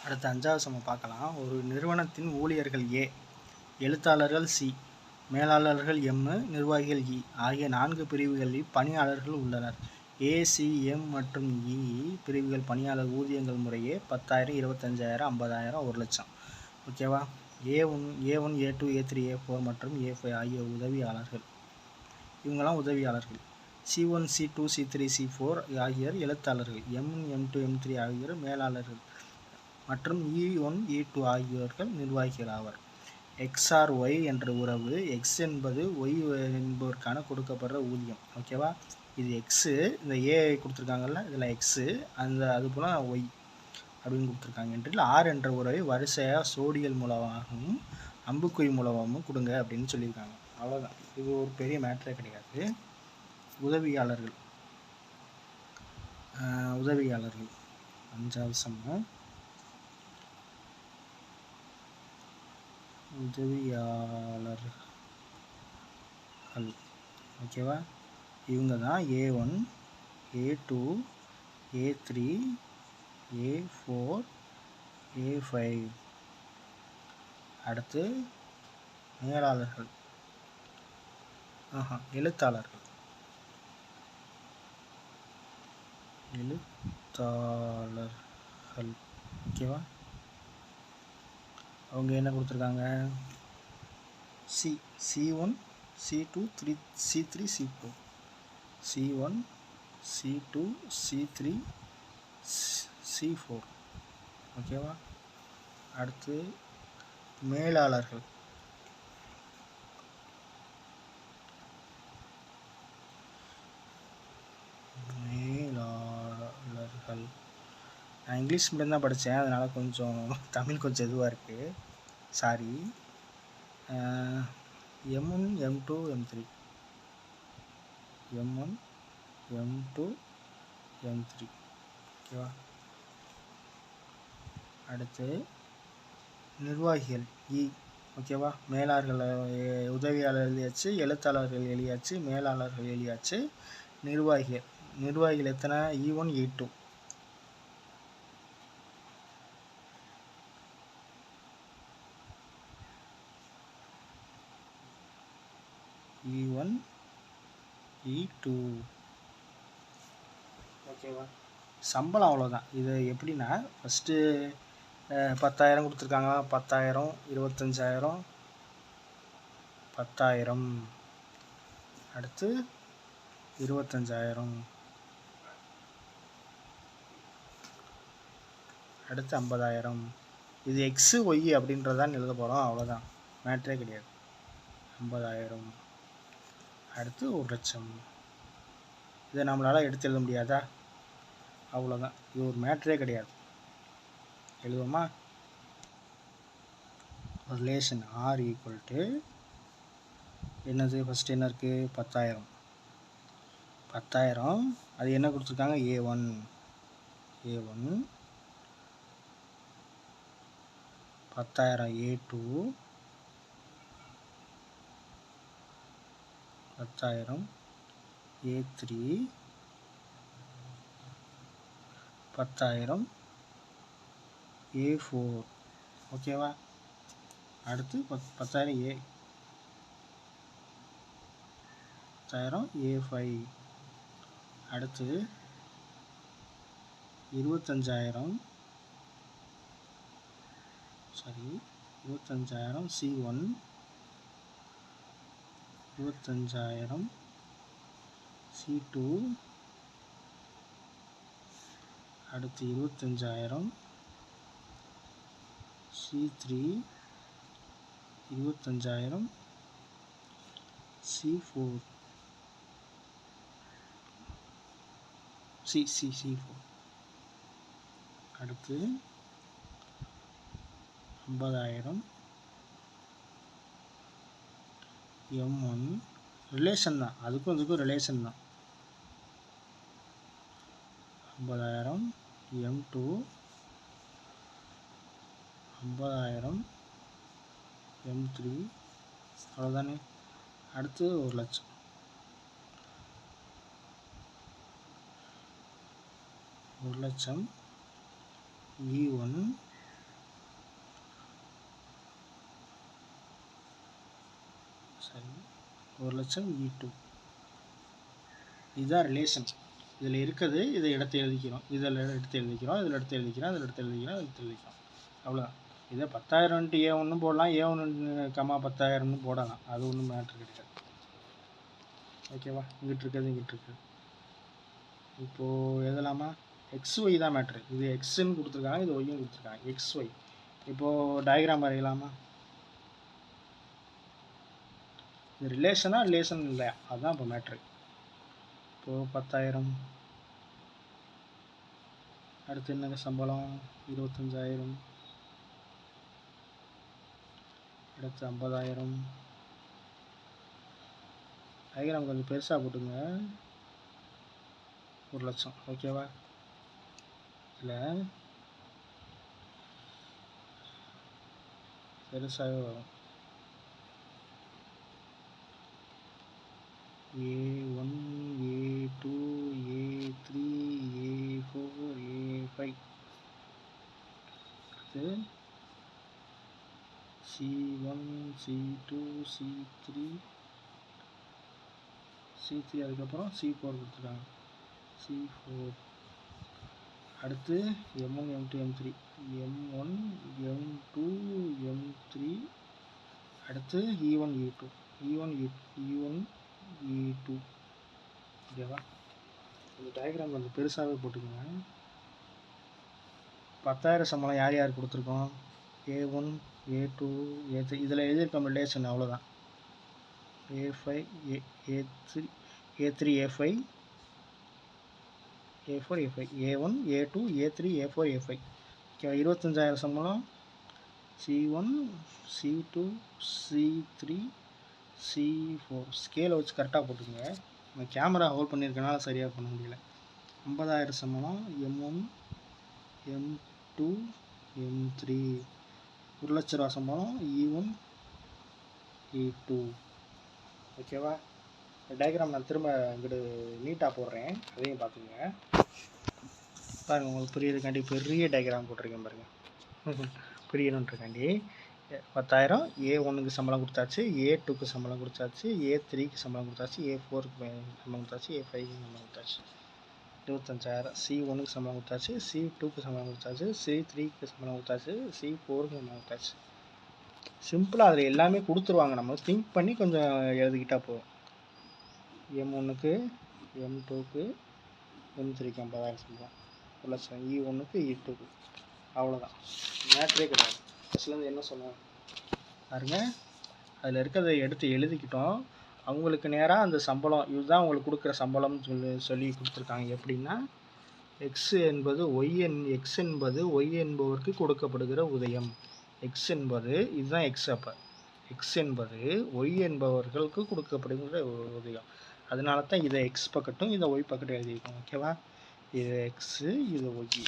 அடுத்த 5வது சம பார்க்கலாம். ஒரு நிறுவனத்தின் ஊழியர்கள் ஏ, எழுத்தாளர்கள் சி, மேலாளர்கள் எம், நிர்வாகிகள் இ ஆகிய 4 பிரிவுகளில் பணியாளர்கள் உள்ளனர். ஏ, சி, எம் மற்றும் இ பிரிவுகள் பணியாளர் ஊதியங்கள் முறையே 10,000, 25,000, 50,000, 1,00,000. ஓகேவா? A1, A2, A3, A4 மற்றும் A5 ஆகிய உதவியாளர்கள். இவங்கெல்லாம் உதவியாளர்கள். C1, C2, C3, C4 ஆகியோர் எழுத்தாளர்கள். M1, M2, M3 ஆகியோர் மேலாளர்கள் மற்றும் E1, E2 ஆகியோர்கள் நிர்வாகிகள் ஆவர். XR Y என்ற உறவு X என்பது Y என்பதற்கான கொடுக்கப்படுற ஊதியம். ஓகேவா? இது எக்ஸு, இந்த ஏ கொடுத்துருக்காங்கல்ல, இதில் எக்ஸு, அது போல் ஒய் அப்படின்னு கொடுத்துருக்காங்க. என்றில் ஆர் என்ற உறவை வரிசையாக சோடியல் மூலமாகவும் அம்புக்குறி மூலமாகவும் கொடுங்க அப்படின்னு சொல்லியிருக்காங்க. அவ்வளோதான். இது ஒரு பெரிய மேட்டரே கிடையாது. உதவியாளர்கள் 5வது சமம். உதவியாளர்கள். ஓகேவா? இவங்க தான் A1, A2, A3, A4, A5. அடுத்து மேலாளர்கள், எழுத்தாளர்கள். ஓகேவா? அவங்க என்ன கொடுத்துருக்காங்க? C1, C2, C3, C4. C1, C2, C3, C4. ஓகேவா? அடுத்து மேலாளர்கள். நான் இங்கிலீஷ் மீடியம் தான் படித்தேன், அதனால் கொஞ்சம் தமிழ் கொஞ்சம் இதுவாக இருக்குது, sorry. M1, M2, M3. M1, M2, M3. ஓகேவா? அடுத்து நிர்வாகிகள் இ. ஓகேவா? உதவியாளர் எழுதியாச்சு, எழுத்தாளர்கள் எழுதியாச்சு, மேலாளர்கள் எழுதியாச்சு. நிர்வாகிகள் எத்தனை? E1, E2. E1, E2. ஓகேவா? சம்பளம் அவ்வளோதான். இது எப்படின்னா, ஃபஸ்ட்டு 10,000 கொடுத்துருக்காங்க. 10,000, 25,000, 10,000. அடுத்து 25,000. அடுத்து 50,000. இது எக்ஸு ஒய் அப்படின்றதான் எழுத போகிறோம். அவ்வளோதான், மேட்ரே கிடையாது. 50,000. அடுத்து 1,00,000. இதை நம்மளால் எடுத்து எழுத முடியாதா? அவ்வளோதான். இது ஒரு மேட்ரே கிடையாது. எழுதுவோமா? ரிலேஷன் R ஈக்குவல் டு என்னது? ஃபஸ்ட்டு என்ன இருக்குது? 10,000. 10,000 அது என்ன கொடுத்துருக்காங்க? A1. 10,000 A2. 10,000 A3. 10,000 A4. ஓகேவா? அடுத்து 10,000 A5. அடுத்து 25,000 C1. 25,000 C2. அடுத்து 25,000 C3. 25,000 C4. C4. அடுத்து 50,000 M1. ரிலேஷன் தான், அதுக்கும் ரிலேஷன் தான். 50,000 M2. 50,000 M3. அவ்வளோதானே. அடுத்து 1,00,000. 1,00,000 E1. சரி 1,00,000 E2. இதுதான் ரிலேஷன். இதில் இருக்குது இதை எடுத்து எழுதிக்கிறோம், இதில் எடுத்து எழுதிக்கிறோம், இதில் எடுத்து எழுதிக்கிறோம், இதில் எடுத்து எழுதிக்கிறோம், எடுத்து எழுதிக்கிறோம். அவ்வளோதான். இதை 10,000 A1 போடலாம், A1 10,000 போடலாம், அது ஒன்றும் மேட்ரு கிடையாது. ஓகேவா? இங்கிட்டு இருக்குது இங்கிட்டு இருக்குது. இப்போது எதலாமா XY தான் மேட்ரு. இது எக்ஸ்ன்னு கொடுத்துருக்காங்க, இது ஒய்யும் கொடுத்துருக்காங்க. XY. இப்போது டயக்ராம் வரையலாமா? இது ரிலேஷன் இல்லையா, அதுதான் இப்போ மேட்ரு. இப்போது 10,000. அடுத்து என்னங்க சம்பளம்? 25,000. அடுத்து 50,000. டயக்ராம் கொஞ்சம் பெருசாக போட்டுங்க. 1,00,000. ஓகேவா? இதில் பெருசாகவே வரும். A1, A2, A3, A4, A5. அடுத்து C1, C2, C3, அதுக்கப்புறம் C4 கொடுத்துருக்காங்க. C4. அடுத்து M1, M2, M3. M1, M2, M3. அடுத்து E1, E2. E1, E2. ஓகேவா? இந்த டயக்ராம் கொஞ்சம் பெருசாகவே போட்டுக்கோங்க. 10,000 சம்பளம் யார் யார் கொடுத்துருக்கோம்? A1, A2, A3. இதில் எழுதியிருக்கோம் ரிலேஷன், அவ்வளோதான். A5, A3, A5, A4, A5. A1, A2, A3, A4, A5. ஓகேவா? 25,000 சம்பளம் C1, C2, C3, C4. ஸ்கேலை வச்சு கரெக்டாக போட்டுக்கோங்க. நான் கேமரா ஹோல்ட் பண்ணியிருக்கனால சரியாக பண்ண முடியல. 50,000 சம்பளம் M1, M2, M3. 1,00,000 ரூபா சம்பளம் E1, E2. ஓகேவா? டயக்ராம் நான் திரும்ப இங்கிட்டு நீட்டாக போடுறேன், அதையும் பார்த்துங்க. பாருங்கள், உங்களுக்கு புரியுறதுக்காண்டி பெரிய டயக்ராம் போட்டிருக்கேன் பாருங்கள். புரியணுன்றக்காண்டி 10,000 A1க்கு சம்பளம் கொடுத்தாச்சு, A2க்கு சம்பளம் கொடுத்தாச்சு, A3க்கு சம்பளம் கொடுத்தாச்சு, A4க்கு சம்பளம் கொடுத்தாச்சு, A5க்கு சம்பளம் கொடுத்தாச்சு. 25,000. C1க்கு சம்பளம் கொடுத்தாச்சு, C2க்கு சம்பளம் கொடுத்தாச்சு, C3க்கு சம்பளம் கொடுத்தாச்சு, C4க்கு சம்பளம் கொடுத்தாச்சு. சிம்பிளாக அதில் எல்லாமே கொடுத்துருவாங்க, நம்ம திங்க் பண்ணி கொஞ்சம் எழுதிக்கிட்டால் போதும். M1க்கு, M2க்கு, M3க்கு 50,000 சம்பளம். 1,00,000. E1க்கு, E2க்கு. அவ்வளோதான், மேட்ரே கிடையாது. ஃபஸ்ட்லேருந்து என்ன சொன்னேன் பாருங்க, அதில் இருக்கிறத எடுத்து எழுதிக்கிட்டோம். அவங்களுக்கு நேராக அந்த சம்பளம், இதுதான் அவங்களுக்கு கொடுக்குற சம்பளம்னு சொல்லி கொடுத்துருக்காங்க. எப்படின்னா எக்ஸ் என்பது ஒய் என்பவருக்கு கொடுக்கப்படுகிற ஊதியம். எக்ஸ் என்பது இதுதான் எக்ஸ். அப்போ எக்ஸ் என்பது ஒய் என்பவர்களுக்கு கொடுக்கப்படுகிற ஊதியம். அதனால தான் இதை எக்ஸ் பக்கட்டும் இதை ஒய் பக்கட்டும் எழுதியிருக்கோம். ஓகேவா? இது எக்ஸு, இது ஒய்.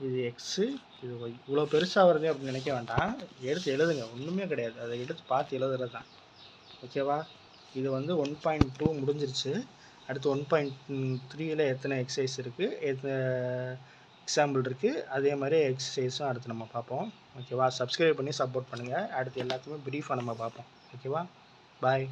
இது எக்ஸு, இது ஒய். இவ்வளோ பெருசாக வருது அப்படின்னு நினைக்க வேண்டாம், எடுத்து எழுதுங்க, ஒன்றுமே கிடையாது, அதை எடுத்து பார்த்து எழுதுறது தான். ஓகேவா? இது 1.2 முடிஞ்சிருச்சு. அடுத்து 1.3ல் எத்தனை எக்ஸசைஸ் இருக்குது, எக்ஸாம்பிள் இருக்குது, அதே மாதிரி எக்ஸசைஸும் அடுத்து நம்ம பார்ப்போம். ஓகேவா? சப்ஸ்கிரைப் பண்ணி சப்போர்ட் பண்ணுங்கள். அடுத்து எல்லாத்துக்குமே ப்ரீஃபாக நம்ம பார்ப்போம். ஓகேவா? பாய்.